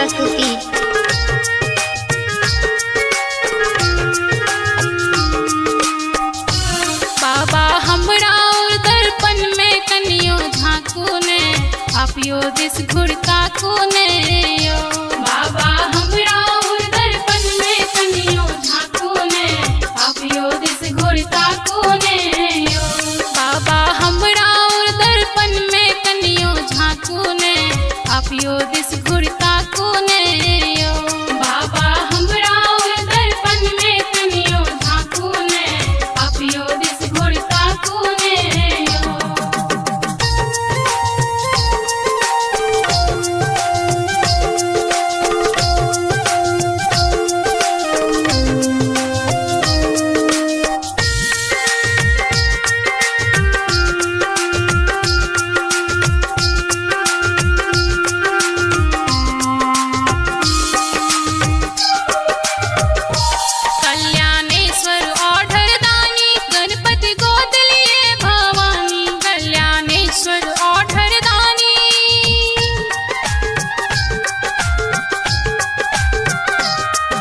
प्रस्तुति। बाबा हमरा और दर्पण में कनियो झांकू ने, आपियो दिस घुड़का कोने यो। बाबा हमरा और दर्पण में कनियो झांकू ने, आपियो दिस घुड़का कोने यो। बाबा हमरा और दर्पण में कनियो झांकू ने, आपियो दिस घुड़का कोने यो। बाबा हमरा और दर्पण में कनियो झांकू ने, आपियो दिस घुड़का कोने यो। कल्याणेश्वर ओढ़र दानी, गणपति गोद लिए भवानी। कल्याणेश्वर ओढ़र दानी,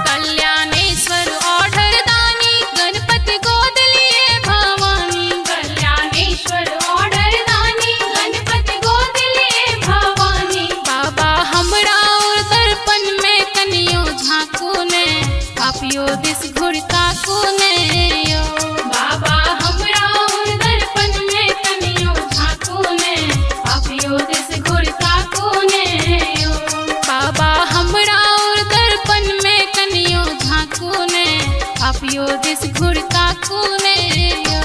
कल्याणेश्वर ओढ़र दानी, गणपति गोद लिए भवानी। कल्याणेश्वर ओढ़र दानी, गणपति गोद लिए भवानी। बाबा हमरा और दर्पण में कनियो झांकू ने, आपियो दिस घुड़का कोने यो। बाबा हमरा और दर्पण में कनियो झांकू ने, आपियो दिस घुड़का कोने यो। बाबा हमरा और दर्पण में कनियो झांकू ने, आपियो दिस घुड़का कोने यो।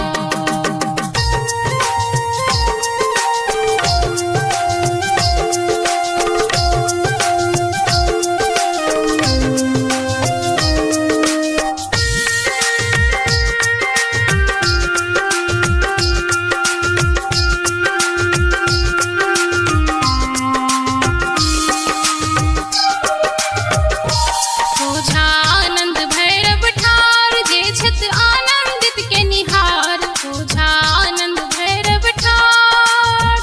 ओझा आनंद भैरव ठार, जे छत आनंदित के निहार। ओझा आनंद भैरव ठार,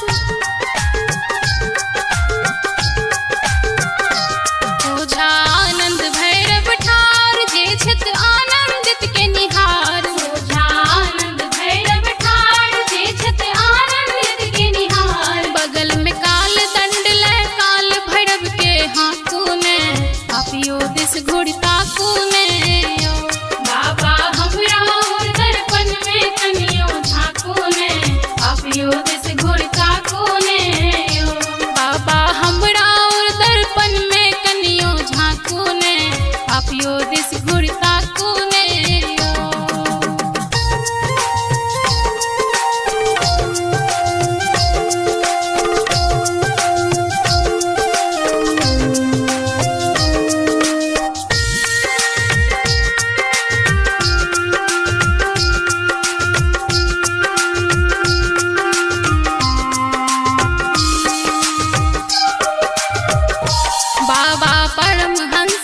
ओझा आनंद भैरव ठार, जे छत आनंदित के निहार। ओझा आनंद भैरव ठार, जे छत आनंदित के निहार। बगल में काल दंड ले काल भैरव के हाथों ने, आपियो दिस घुड़का कोने यो। बाबा हमरा और दर्पण में कनियो झांकू ने, आपियो दिस घुड़का कोने यो। बाबा हमरा और दर्पण में कनियो झांकू ने, आपियो दिस घुड़का कोने यो। बाबा परमहंस